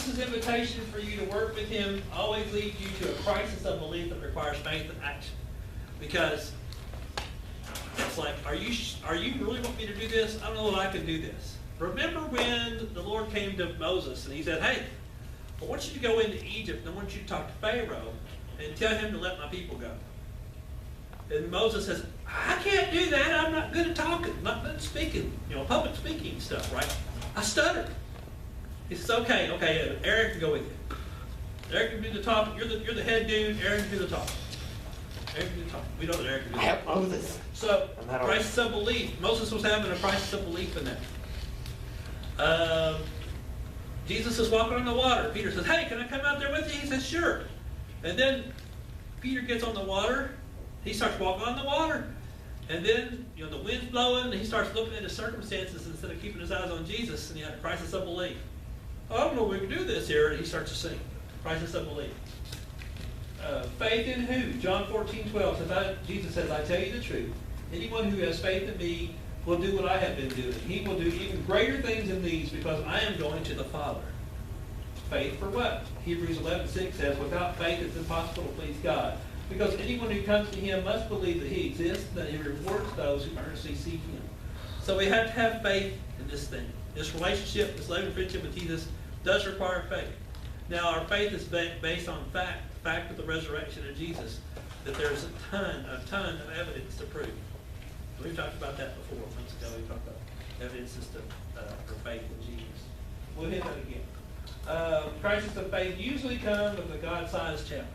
Jesus' invitation for you to work with him always leads you to a crisis of belief that requires faith and action. Because it's like, are you really want me to do this? I don't know if I can do this. Remember when the Lord came to Moses and he said, hey, I want you to go into Egypt and I want you to talk to Pharaoh and tell him to let my people go. And Moses says, I can't do that. I'm not good at talking. I'm not good at speaking, public speaking stuff, right? I stutter. He says, okay, Aaron can go with you. Aaron can do the talking. You're the head dude. Aaron can do the talking. Aaron can do the talking. We know that Aaron can do the talking. Help Moses. So, crisis of belief. Moses was having a crisis of belief in that. Jesus is walking on the water. Peter says, hey, can I come out there with you? He says, sure. And then Peter gets on the water. He starts walking on the water. And then, the wind's blowing, and he starts looking at his circumstances instead of keeping his eyes on Jesus, and he had a crisis of belief. I don't know if we can do this here. And he starts to sing. Crisis of belief. Faith in who? John 14:12 says, Jesus says, I tell you the truth. Anyone who has faith in me will do what I have been doing. He will do even greater things than these because I am going to the Father. Faith for what? Hebrews 11:6 says, without faith it's impossible to please God. Because anyone who comes to him must believe that he exists, that he rewards those who earnestly seek him. So we have to have faith in this thing. This relationship, this loving friendship with Jesus does require faith. Now our faith is based on fact of the resurrection of Jesus, that there's a ton of evidence to prove. We've talked about that before. Months ago we talked about evidences for faith in Jesus. We'll hit that again. Crisis of faith usually comes with a God-sized challenge.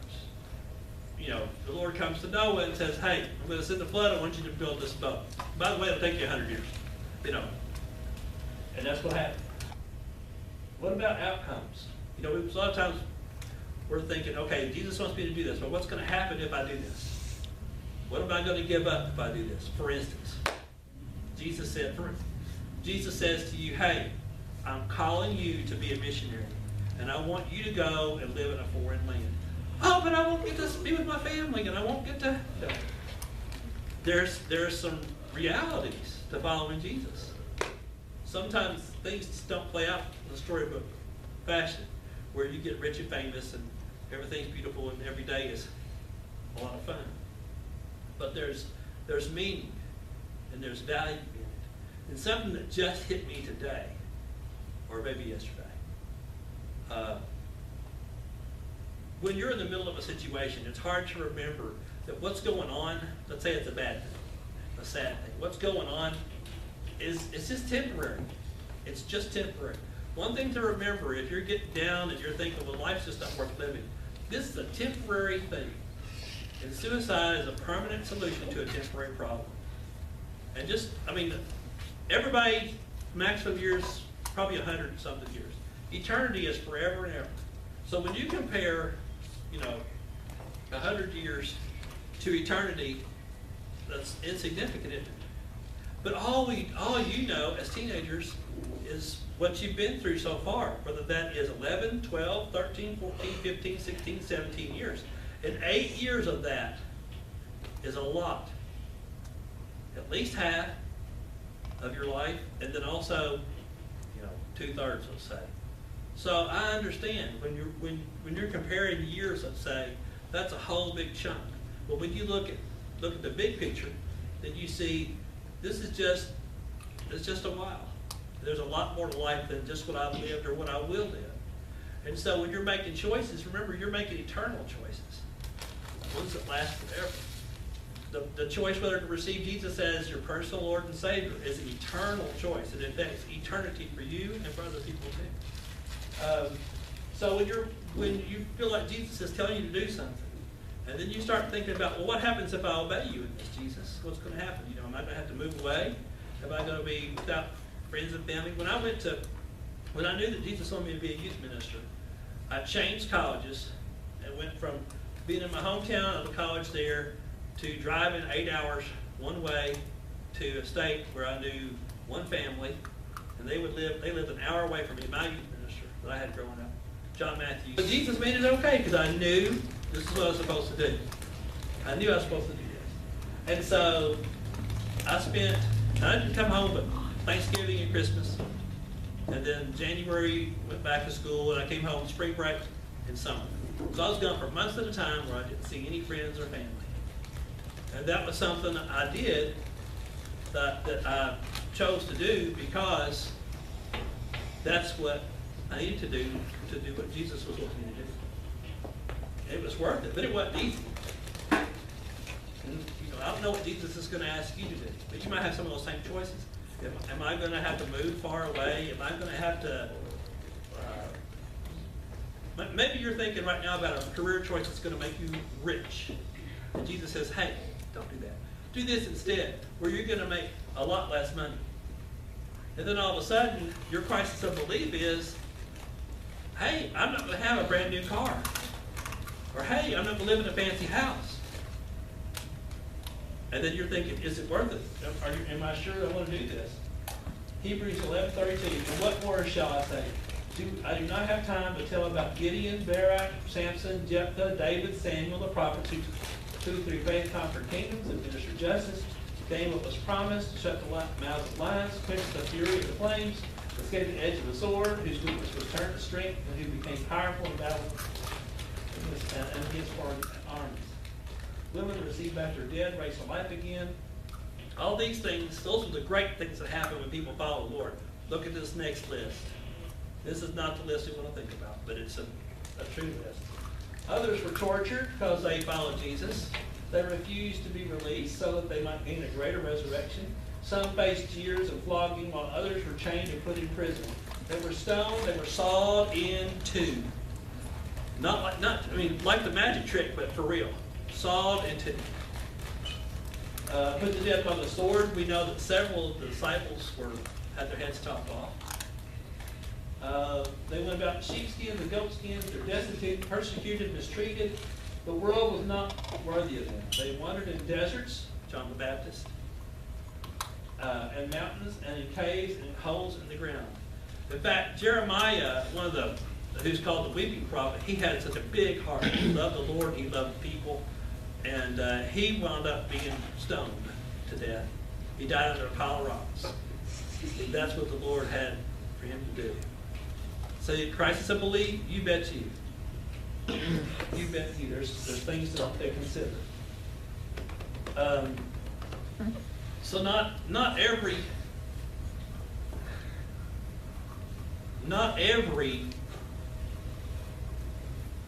The Lord comes to Noah and says, hey, I'm going to send the flood. I want you to build this boat. By the way, it'll take you 100 years. And that's what happened. What about outcomes? A lot of times we're thinking, okay, Jesus wants me to do this, but what's going to happen if I do this? What am I going to give up if I do this? For instance, Jesus says to you, hey, I'm calling you to be a missionary, and I want you to go and live in a foreign land. Oh, but I won't get to be with my family, and I won't get to... No. There's some realities to following Jesus. Sometimes things just don't play out in the storybook fashion, where you get rich and famous, and everything's beautiful, and every day is a lot of fun. But there's meaning, and there's value in it. And something that just hit me today, or maybe yesterday. When you're in the middle of a situation, it's hard to remember that what's going on, let's say it's a bad thing, a sad thing. What's going on it's just temporary. It's just temporary. One thing to remember, if you're getting down and you're thinking, well, life's just not worth living, this is a temporary thing. And suicide is a permanent solution to a temporary problem. And everybody, maximum years, probably 100-something years. Eternity is forever and ever. So when you compare, 100 years to eternity, that's insignificant, isn't it? But all you know as teenagers is what you've been through so far, whether that is 11, 12, 13, 14, 15, 16, 17 years. And 8 years of that is a lot. At least half of your life, and then also, 2/3, let's say. So I understand when you're comparing years, let's say, that's a whole big chunk. But when you look at the big picture, then you see it's just a while. There's a lot more to life than just what I've lived or what I will live. And so when you're making choices, remember you're making eternal choices, ones that last forever. The choice whether to receive Jesus as your personal Lord and Savior is an eternal choice. It affects eternity for you and for other people too. So when you feel like Jesus is telling you to do something, and then you start thinking about, well, what happens if I obey you in this, Jesus? What's going to happen? Am I going to have to move away? Am I going to be without friends and family? When I knew that Jesus wanted me to be a youth minister, I changed colleges and went from being in my hometown of the college there to driving 8 hours one way to a state where I knew one family, and they lived an hour away from me, my youth minister that I had growing up, John Matthews. But Jesus made it okay because I knew this is what I was supposed to do. I knew I was supposed to do this. And so I didn't come home but Thanksgiving and Christmas. And then January, went back to school, and I came home spring break and summer. So I was gone for months at a time where I didn't see any friends or family. And that was something I did that I chose to do because that's what I needed to do what Jesus was looking to do. It was worth it, but it wasn't easy. And, I don't know what Jesus is going to ask you to do, but you might have some of those same choices. Am I going to have to move far away? Am I going to have to... maybe you're thinking right now about a career choice that's going to make you rich. And Jesus says, hey, don't do that. Do this instead, where you're going to make a lot less money. And then all of a sudden, your crisis of belief is, hey, I'm not going to have a brand new car. Or hey, I'm not going to live in a fancy house. And then you're thinking, is it worth it? Am I sure I want to do this? Hebrews 11:32, and what more shall I say? I do not have time to tell about Gideon, Barak, Samson, Jephthah, David, Samuel, the prophets who through faith conquered kingdoms, administered justice, gained what was promised, shut the mouths of lions, quenched the fury of the flames, escaped the edge of the sword, whose weakness was turned to strength, and who became powerful in battle and against foreign armies. Women received back their dead, raised to life again. All these things, those are the great things that happen when people follow the Lord. Look at this next list. This is not the list we want to think about, but it's a true list. Others were tortured because they followed Jesus. They refused to be released so that they might gain a greater resurrection. Some faced jeers and flogging, while others were chained and put in prison. They were stoned, they were sawed in two. Like the magic trick, but for real. Sawed in two. Put to death by the sword. We know that several of the disciples had their heads chopped off. They went about in sheepskins and goatskins. They're destitute, persecuted, mistreated. The world was not worthy of them. They wandered in deserts, John the Baptist, and mountains, and in caves, and in holes in the ground. In fact, Jeremiah, who's called the weeping prophet, he had such a big heart. He loved the Lord, he loved people, and he wound up being stoned to death. He died under a pile of rocks. That's what the Lord had for him to do. So crisis of belief, you bet you. You bet you. There's things that they consider. So not every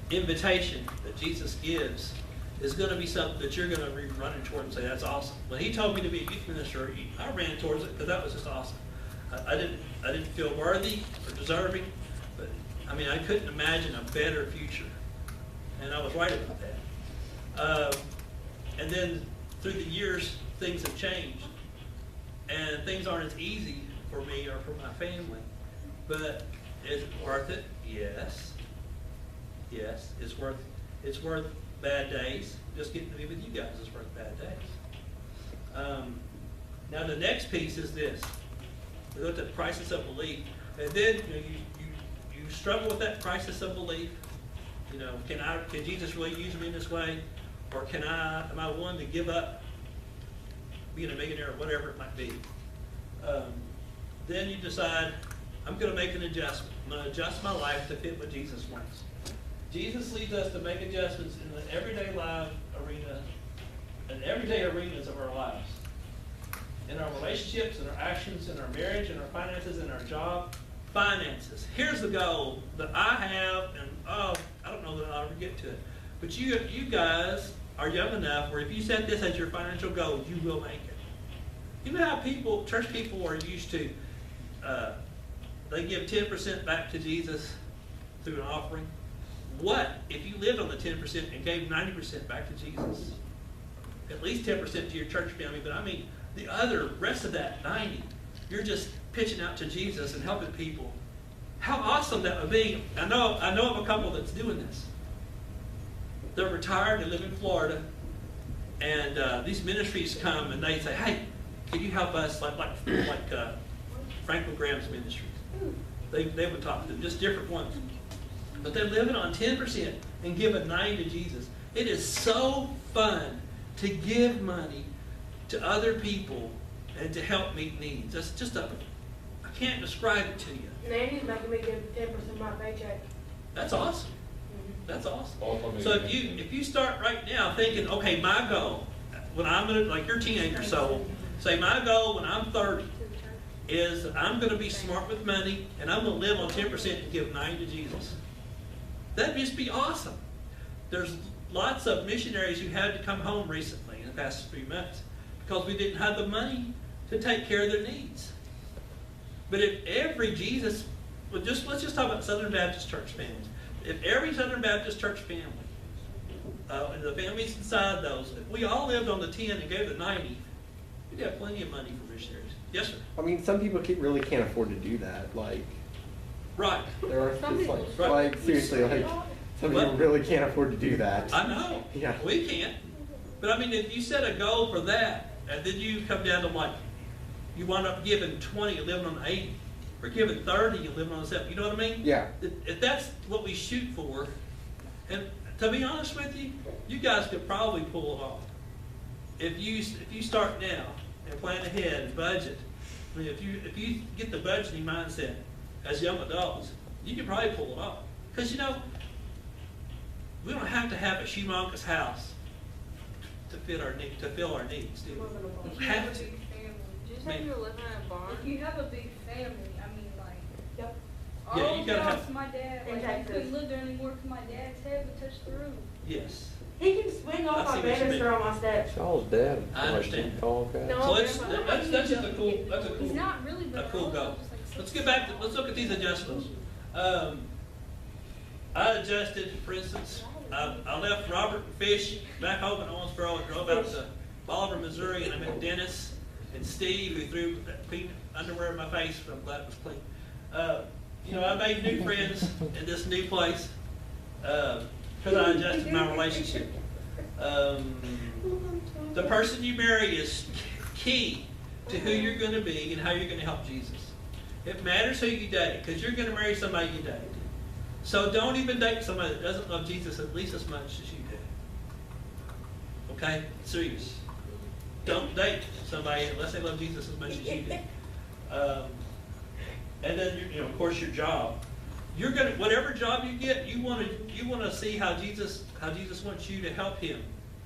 invitation that Jesus gives is going to be something that you're going to be running toward and say, that's awesome. When he told me to be a youth minister, I ran towards it because that was just awesome. I didn't feel worthy or deserving, but I couldn't imagine a better future. And I was right about that. And then through the years, things have changed. And things aren't as easy for me or for my family. But is it worth it? Yes. Yes, it's worth bad days. Just getting to be with you guys is worth bad days. Now the next piece is this. We looked at the crisis of belief. And then you struggle with that crisis of belief. Can Jesus really use me in this way? Or am I willing to give up being a millionaire or whatever it might be? Then you decide, I'm going to make an adjustment. I'm going to adjust my life to fit what Jesus wants. Jesus leads us to make adjustments in the everyday life arena, and everyday arenas of our lives. In our relationships, in our actions, in our marriage, in our finances, in our job. Finances. Here's the goal that I have, and I don't know that I'll ever get to it. But you guys are young enough where if you set this as your financial goal, you will make it. You know how church people are used to, they give 10% back to Jesus through an offering? What if you lived on the 10% and gave 90% back to Jesus? At least 10% to your church family, but the rest of that 90, you're just pitching out to Jesus and helping people. How awesome that would be. I know of a couple that's doing this. They're retired, they live in Florida, and these ministries come and they say, hey, can you help us, like Franklin Graham's ministries. They would talk to them, just different ones. But they're living on 10% and giving 90% to Jesus. It is so fun to give money to other people and to help meet needs. That's just a can't describe it to you. Nanny's making me give 10% of my paycheck. That's awesome. That's awesome. So if you start right now thinking, okay, my goal, when I'm gonna, like your teenager soul, say my goal when I'm 30 is I'm gonna be smart with money and I'm gonna live on 10% and give 9 to Jesus. That'd just be awesome. There's lots of missionaries who had to come home recently in the past 3 months because we didn't have the money to take care of their needs. But if every Jesus, let's just talk about Southern Baptist Church families. If every Southern Baptist Church family, and the families inside those, if we all lived on the 10 and gave the 90, we'd have plenty of money for missionaries. Yes, sir. I mean, some people really can't afford to do that. Like, right. There are just right. like seriously, like some people really can't afford to do that. I know. Yeah. We can't. But I mean, if you set a goal for that, and then you come down to like, you wind up giving 20, you're living on 80, or giving 30, you're living on 7. You know what I mean? Yeah. If that's what we shoot for, and to be honest with you, you guys could probably pull it off. If you start now and plan ahead and budget, I mean, if you get the budgeting mindset as young adults, you can probably pull it off. Because you know, we don't have to have a humongous house to fill our needs, do we? We don't have to. Just say you're living in a barn. If you have a big family, I mean, like, Yep. all Yeah, you the gotta house have- my dad, In like, I Texas. couldn't live there anymore because my dad's head would touch the roof. Yes. He can swing I off see my what you banister mean. on my steps. Charles' dad. I understand. Tall guy. No. So that's just a cool, that's a He's cool, not really, a but cool also goal. just like Let's get back to, let's look at these adjustments. I adjusted, for instance, I left Robert and Fish back home in Owensboro and drove out to Bolivar, Missouri, and I met Dennis and Steve, who threw clean underwear in my face, but I'm glad it was clean. You know, I made new friends in this new place because I adjusted my relationship. The person you marry is key to who you're going to be and how you're going to help Jesus. It matters who you date because you're going to marry somebody you date. So don't even date somebody that doesn't love Jesus at least as much as you do. Okay? Serious. Don't date somebody unless they love Jesus as much as you do. And then, you know, of course, your job. You're gonna, whatever job you get, you want to see how Jesus wants you to help Him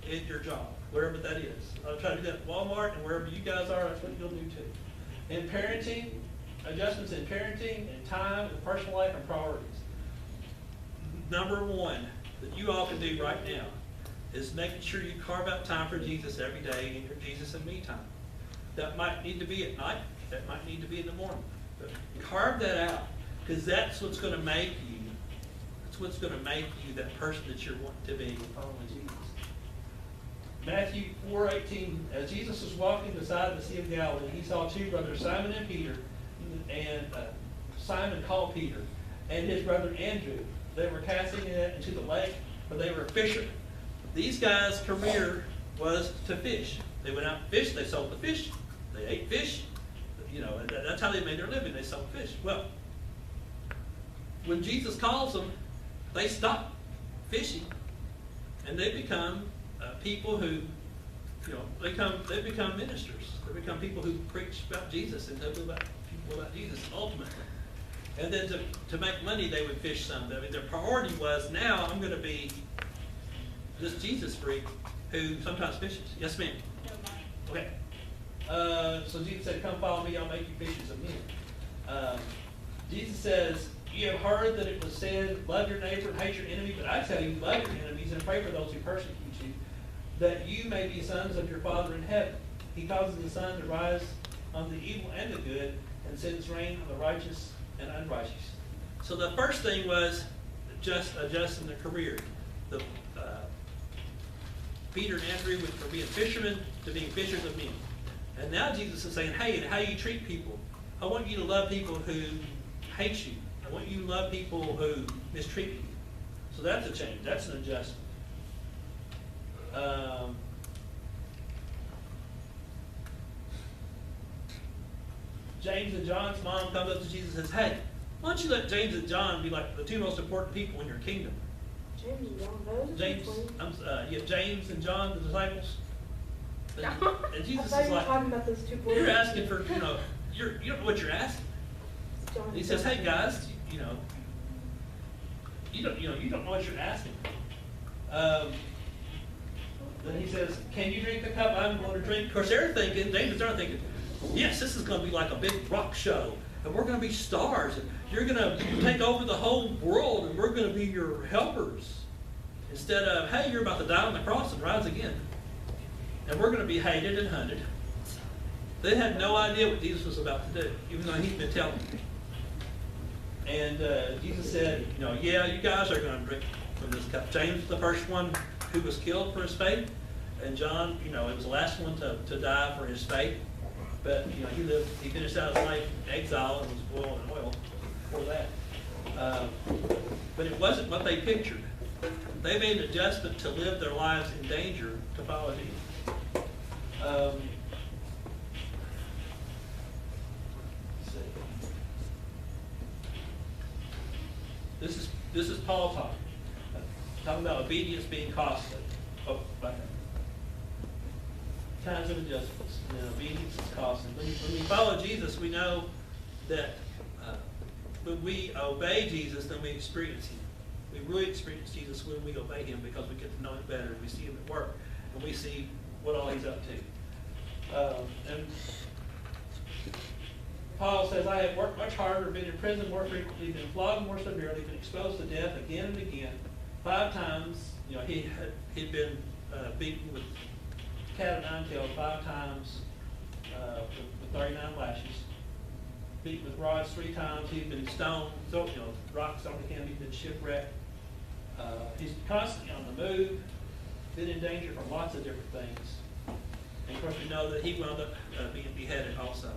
in your job, wherever that is. I'll try to do that at Walmart, and wherever you guys are, that's what you'll do too. In parenting, adjustments in parenting and time and personal life and priorities. Number one that you all can do right now is making sure you carve out time for Jesus every day in your Jesus and me time. That might need to be at night. That might need to be in the morning. But carve that out, because that's what's going to make you. That's what's going to make you that person that you're wanting to be following Jesus. Matthew 4:18. As Jesus was walking beside the Sea of Galilee, he saw two brothers, Simon and Peter, and Simon called Peter, and his brother Andrew. They were casting it into the lake, but they were fishermen. These guys' career was to fish. They went out and fished. They sold the fish. They ate fish. You know, that's how they made their living. They sold fish. Well, when Jesus calls them, they stop fishing, and they become people who, you know, they become ministers. They become people who preach about Jesus and tell people about Jesus ultimately. And then to make money, they would fish some. I mean, their priority was, now I'm going to be this Jesus freak who sometimes fishes. Yes, ma'am. Okay. So Jesus said, "Come follow me, I'll make you fishers of men." Jesus says, "You have heard that it was said, love your neighbor and hate your enemy, but I tell you, love your enemies and pray for those who persecute you, that you may be sons of your Father in heaven. He causes the sun to rise on the evil and the good, and sends rain on the righteous and unrighteous." So the first thing was just adjusting the career. Peter and Andrew went from being fishermen to being fishers of men. And now Jesus is saying, hey, how you treat people. I want you to love people who hate you. I want you to love people who mistreat you. So that's a change. That's an adjustment. James and John's mom comes up to Jesus and says, "Hey, why don't you let James and John be like the two most important people in your kingdom?" James and John, those are James, twins. James and John, the disciples. And I Jesus thought is you were like, talking about those two boys. you're asking for, you don't know what you're asking. on. He says, hey, guys, you know, you don't know what you're asking. Then he says, can you drink the cup I'm going to drink? Of course, they're thinking, they're thinking, yes, this is going to be like a big rock show, and we're going to be stars, and you're going to take over the whole world, and we're going to be your helpers. Instead of, hey, you're about to die on the cross and rise again, and we're going to be hated and hunted. They had no idea what Jesus was about to do, even though he'd been telling them. And Jesus said, you know, yeah, you guys are going to drink from this cup. James was the first one who was killed for his faith, and John, you know, it was the last one to die for his faith. But you know, he finished out his life in exile and was boiled in oil for that. But it wasn't what they pictured. They made an adjustment to live their lives in danger to follow Jesus. Let's see. This is Paul talking about obedience being costly. Oh, back up. Times of adjustments. You know, obedience is costly. When we follow Jesus, we know that when we obey Jesus, then we experience Him. We really experience Jesus when we obey Him because we get to know Him better, and we see Him at work, and we see what all He's up to. And Paul says, I have worked much harder, been in prison more frequently, been flogged more severely, been exposed to death again and again. 5 times, you know, he'd been beaten with cat o' nine tails 5 times with 39 lashes. Beaten with rods 3 times. He'd been stoned, so, you know, rocks on him. He'd been shipwrecked. He's constantly on the move. Been in danger from lots of different things. And of course, we know that he wound up being beheaded also.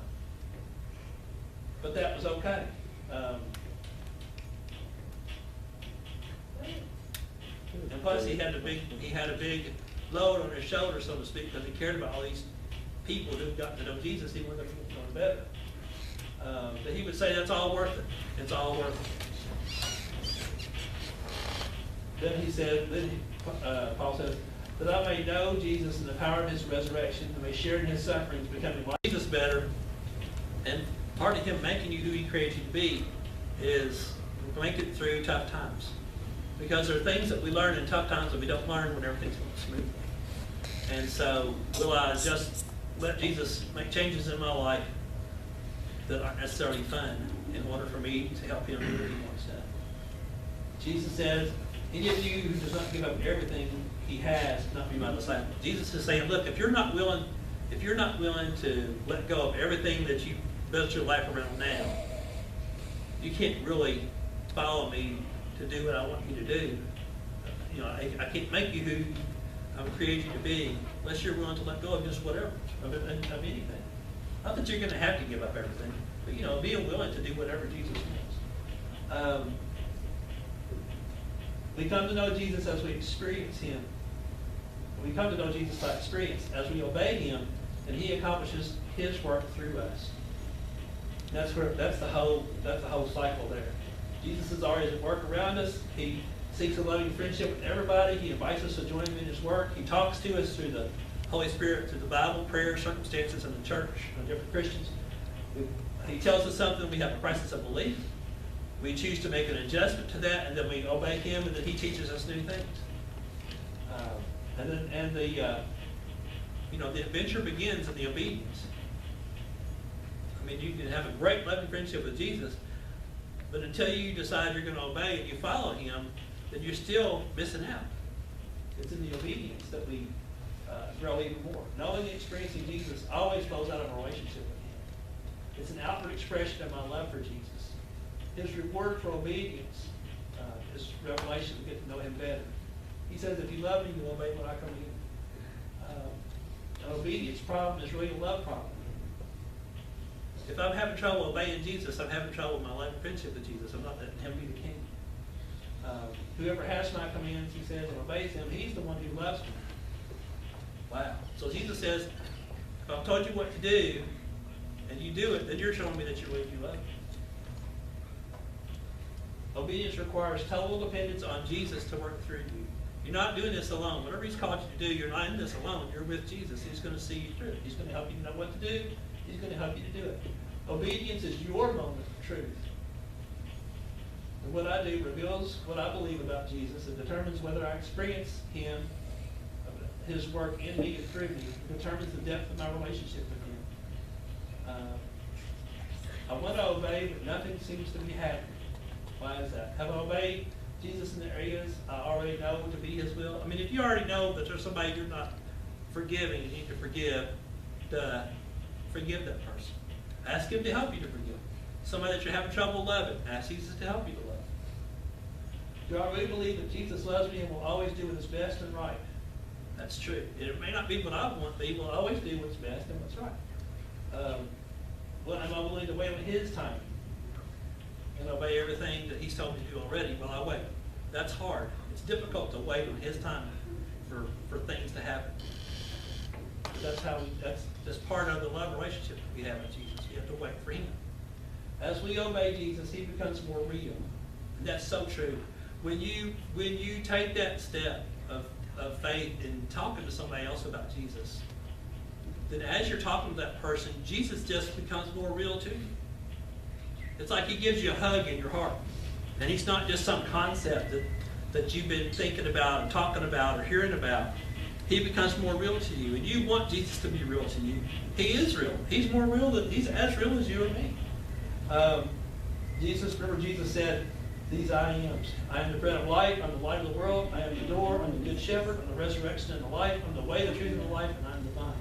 But that was okay. And plus, he had a big load on his shoulder, so to speak, because he cared about all these people who got to know Jesus. He wanted them to know better. But he would say that's all worth it. It's all worth it. Then he said, Paul says, that I may know Jesus and the power of His resurrection, and may share in His sufferings, becoming like Jesus better. And part of Him making you who He created you to be is make it through tough times. Because there are things that we learn in tough times that we don't learn when everything's going smoothly. And so, will I just let Jesus make changes in my life that aren't necessarily fun in order for me to help Him do what He wants done? Jesus says, any of you who does not give up everything he has cannot be my disciple. Jesus is saying, look, if you're not willing to let go of everything that you built your life around now, you can't really follow me to do what I want you to do. You know, I can't make you who I've created you to be unless you're willing to let go of just whatever, of anything. Not that you're going to have to give up everything, but, you know, being willing to do whatever Jesus wants. We come to know Jesus as we experience Him. We come to know Jesus by experience. As we obey Him, and He accomplishes His work through us. That's the whole cycle there. Jesus is always at work around us. He seeks a loving friendship with everybody. He invites us to join Him in His work. He talks to us through the Holy Spirit, through the Bible, prayer, circumstances, and the church, and different Christians. He tells us something, we have a crisis of belief. We choose to make an adjustment to that, and then we obey Him, and then He teaches us new things. The adventure begins in the obedience. I mean, you can have a great loving friendship with Jesus, but until you decide you're going to obey and you follow Him, then you're still missing out. It's in the obedience that we grow even more. Knowing and experiencing Jesus always flows out of a relationship with Him. It's an outward expression of my love for Jesus. His reward for obedience is revelation to get to know Him better. He says, if you love me, you'll obey what I come to you. An obedience problem is really a love problem. If I'm having trouble obeying Jesus, I'm having trouble with my life and friendship with Jesus. I'm not letting Him be the king. Whoever has my commands, He says, and obeys Him, he's the one who loves me. Wow. So Jesus says, if I've told you what to do, and you do it, then you're showing me that you really do love me. Obedience requires total dependence on Jesus to work through you. You're not doing this alone. Whatever He's called you to do, you're not in this alone. You're with Jesus. He's going to see you through it. He's going to help you to know what to do. He's going to help you to do it. Obedience is your moment of truth. And what I do reveals what I believe about Jesus and determines whether I experience him, his work in me and through me, determines the depth of my relationship with him. I want to obey, but nothing seems to be happening. Why is that? Have I obeyed Jesus in the areas I already know to be his will? I mean, if you already know that there's somebody you're not forgiving, you need to forgive that person. Ask him to help you to forgive. Somebody that you're having trouble loving, ask Jesus to help you to love. Do I really believe that Jesus loves me and will always do what is best and right? That's true. It may not be what I want, but he will always do what's best and what's right. Well, am I willing to wait on his time and obey everything that he's told me to do already while I wait? That's hard. It's difficult to wait on his time for things to happen. That's part of the love relationship that we have with Jesus. We have to wait for him. As we obey Jesus, he becomes more real. And that's so true. When you take that step of faith in talking to somebody else about Jesus, then as you're talking to that person, Jesus just becomes more real to you. It's like he gives you a hug in your heart. And he's not just some concept that you've been thinking about and talking about or hearing about. He becomes more real to you. And you want Jesus to be real to you. He is real. He's more real he's as real as you and me. Remember Jesus said, these I ams. I am the bread of life. I'm the light of the world. I am the door. I'm the good shepherd. I'm the resurrection and the life. I'm the way, the truth, and the life, and I'm the vine.